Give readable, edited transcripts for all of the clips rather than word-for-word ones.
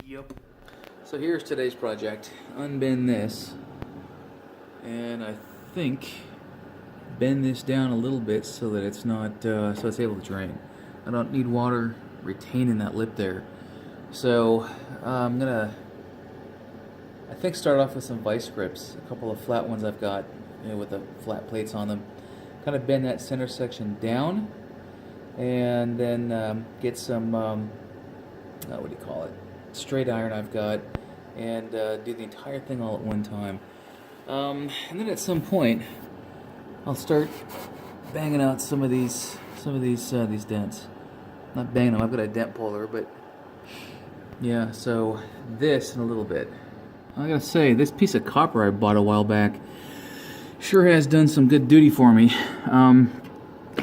Yep. So here's today's project. Unbend this, and I think bend this down a little bit so that it's not so it's able to drain. I don't need water retaining that lip there. So I'm gonna, I think, start off with some vice grips, a couple of flat ones I've got, with the flat plates on them. Kind of bend that center section down, and then get some what do you call it? Straight iron I've got, and do the entire thing all at one time. And then at some point, I'll start banging out some of these dents. Not banging them. I've got a dent puller, but yeah. So this in a little bit. I gotta say, this piece of copper I bought a while back sure has done some good duty for me.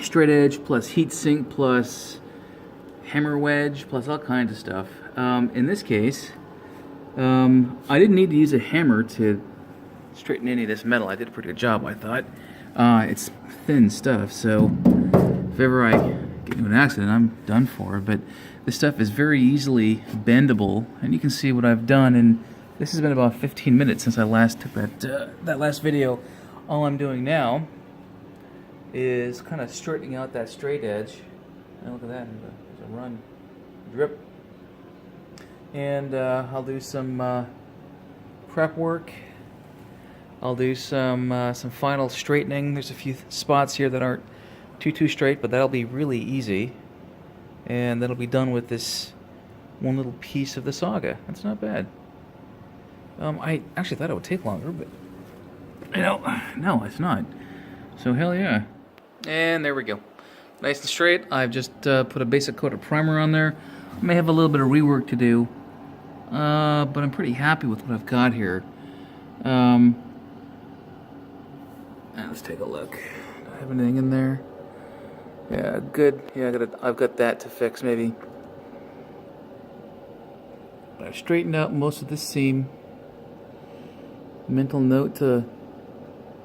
Straight edge plus heat sink plus hammer wedge plus all kinds of stuff. In this case, I didn't need to use a hammer to straighten any of this metal. I did a pretty good job, I thought. It's thin stuff, so if ever I get into an accident, I'm done for. But this stuff is very easily bendable, and you can see what I've done. And this has been about 15 minutes since I last took that last video. All I'm doing now is kind of straightening out that straight edge. And look at that, there's a run, drip. And I'll do some prep work. I'll do some final straightening. There's a few spots here that aren't too straight, but that'll be really easy. And that'll be done with this one little piece of the saga. That's not bad. I actually thought it would take longer, but no, it's not. So hell yeah. And there we go. Nice and straight. I've just put a basic coat of primer on there. I may have a little bit of rework to do, but I'm pretty happy with what I've got here. Let's take a look. Do I have anything in there? Yeah, good. Yeah, I've got that to fix maybe. I've straightened out most of this seam. Mental note to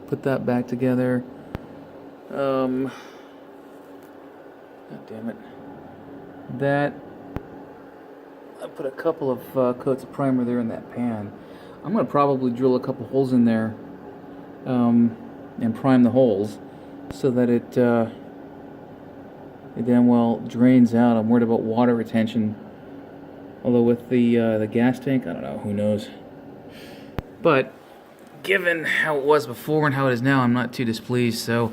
put that back together. God damn it. That, I put a couple of coats of primer there in that pan. I'm going to probably drill a couple holes in there and prime the holes so that it damn well drains out. I'm worried about water retention. Although with the gas tank, I don't know, who knows. But given how it was before and how it is now, I'm not too displeased, so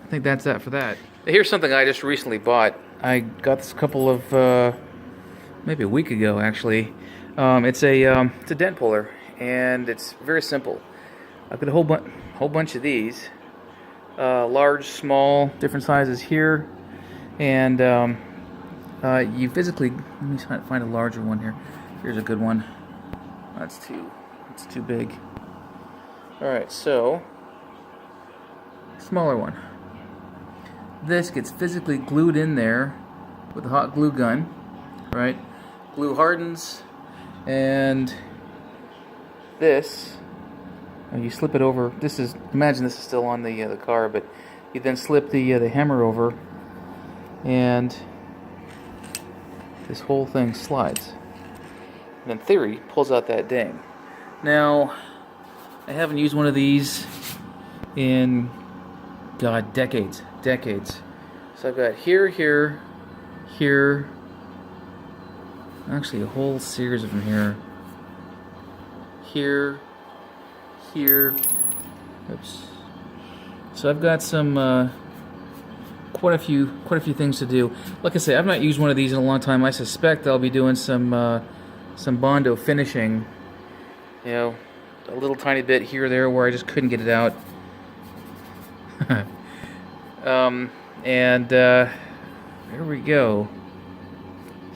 I think that's that for that. Here's something I just recently bought. I got this a couple of, maybe a week ago actually. It's a dent puller, and it's very simple. I've got a whole bunch of these, large, small, different sizes here, and you physically, let me find a larger one here. Here's a good one. It's too big. All right, so smaller one. This gets physically glued in there with a hot glue gun, right? Glue hardens, and this, you slip it over. This is, imagine this is still on the car, but you then slip the hammer over, and this whole thing slides. And in theory, pulls out that ding. Now, I haven't used one of these in, God, decades. So I've got here, actually a whole series of them here, oops. So I've got some, quite a few things to do. Like I say, I've not used one of these in a long time. I suspect I'll be doing some Bondo finishing, a little tiny bit here or there where I just couldn't get it out. And there we go.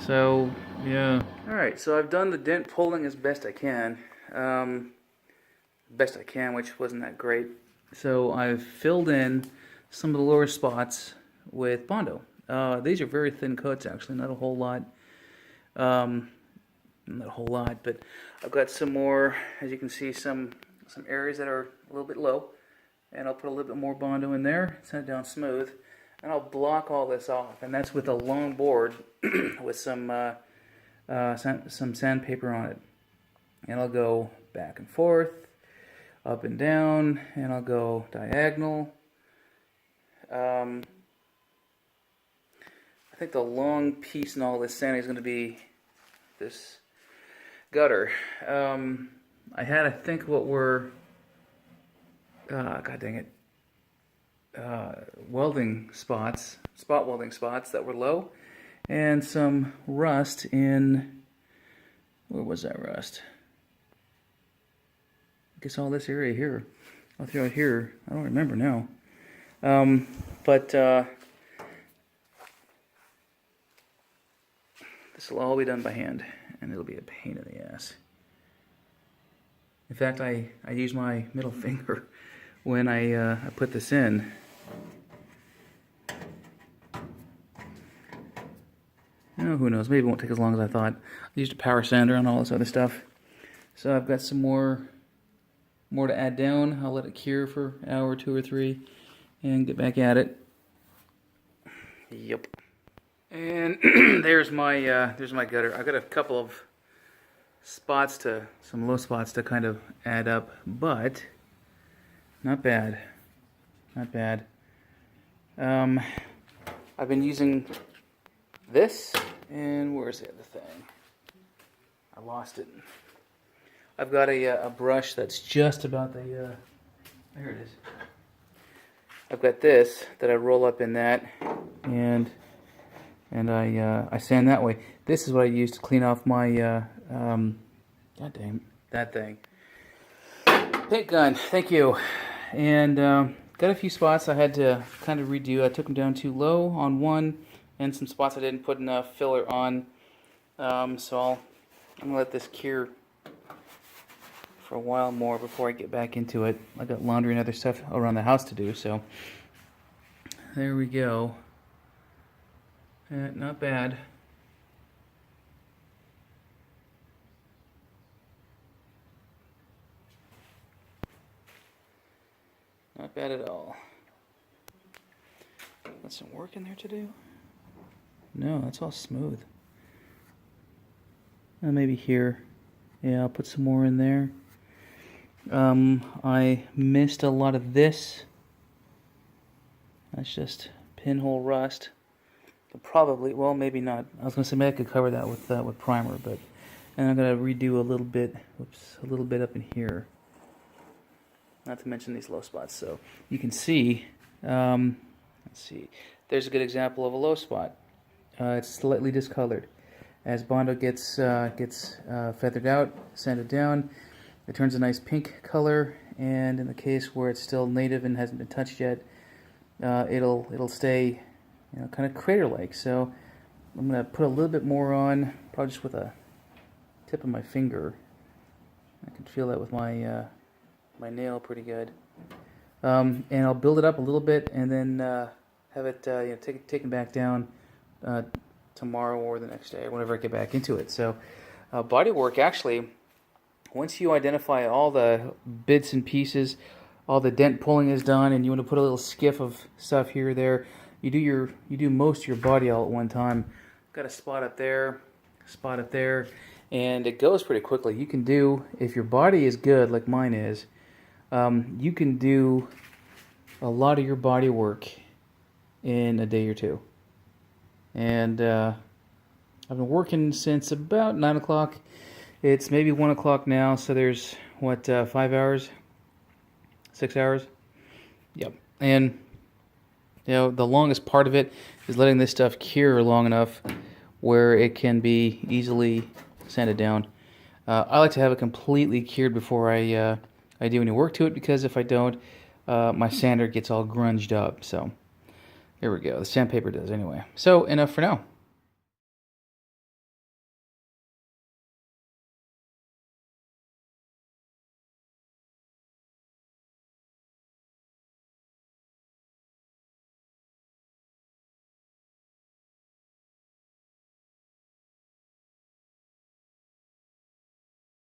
So yeah. All right. So I've done the dent pulling as best I can. Which wasn't that great. So I've filled in some of the lower spots with Bondo. These are very thin coats, actually, not a whole lot. But I've got some more, as you can see, some areas that are a little bit low, and I'll put a little bit more Bondo in there, send it down smooth, and I'll block all this off. And that's with a long board with some some sandpaper on it. And I'll go back and forth, up and down, and I'll go diagonal. I think the long piece in all this sanding is going to be this gutter. I had, I think, what were, god dang it, welding spots, spot welding spots that were low, and some rust in, where was that rust? I guess all this area here. I'll throw it here. I don't remember now. But this will all be done by hand, and it'll be a pain in the ass. In fact, I use my middle finger when I put this in. Oh, who knows? Maybe it won't take as long as I thought. I used a power sander on all this other stuff. So I've got some more to add down. I'll let it cure for an hour, 2 or 3, and get back at it. Yep. And there's my gutter. I've got a couple of spots some low spots to kind of add up, but not bad. Not bad. I've been using this, and where's the other thing? I lost it. I've got a brush that's just about the, there it is. I've got this that I roll up in that, and I sand that way. This is what I use to clean off my, god dang, that thing. Paint gun, thank you. And got a few spots I had to kind of redo. I took them down too low on one, and some spots I didn't put enough filler on. So I'm gonna let this cure for a while more before I get back into it. I got laundry and other stuff around the house to do, so there we go. Not bad. Not bad at all. Got some work in there to do? No, that's all smooth. Maybe here. Yeah, I'll put some more in there. I missed a lot of this. That's just pinhole rust. Probably, well, maybe not. I was going to say maybe I could cover that with primer, but and I'm going to redo a little bit. Whoops, a little bit up in here. Not to mention these low spots. So you can see. Let's see. There's a good example of a low spot. It's slightly discolored. As Bondo gets feathered out, sanded down, it turns a nice pink color. And in the case where it's still native and hasn't been touched yet, it'll stay, kind of crater-like. So I'm going to put a little bit more on, probably just with a tip of my finger. I can feel that with my my nail pretty good. And I'll build it up a little bit, and then have it taken back down tomorrow or the next day, or whenever I get back into it. So body work, actually, once you identify all the bits and pieces, all the dent pulling is done, and you want to put a little skiff of stuff here or there, you do most of your body all at one time. Got a spot up there, and it goes pretty quickly. You can do, if your body is good like mine is, you can do a lot of your body work in a day or two. And I've been working since about 9 o'clock. It's maybe 1 o'clock now, so there's, 5 hours? 6 hours? Yep. And, the longest part of it is letting this stuff cure long enough where it can be easily sanded down. I like to have it completely cured before I do any work to it, because if I don't, my sander gets all grunged up. So there we go. The sandpaper does anyway. So enough for now.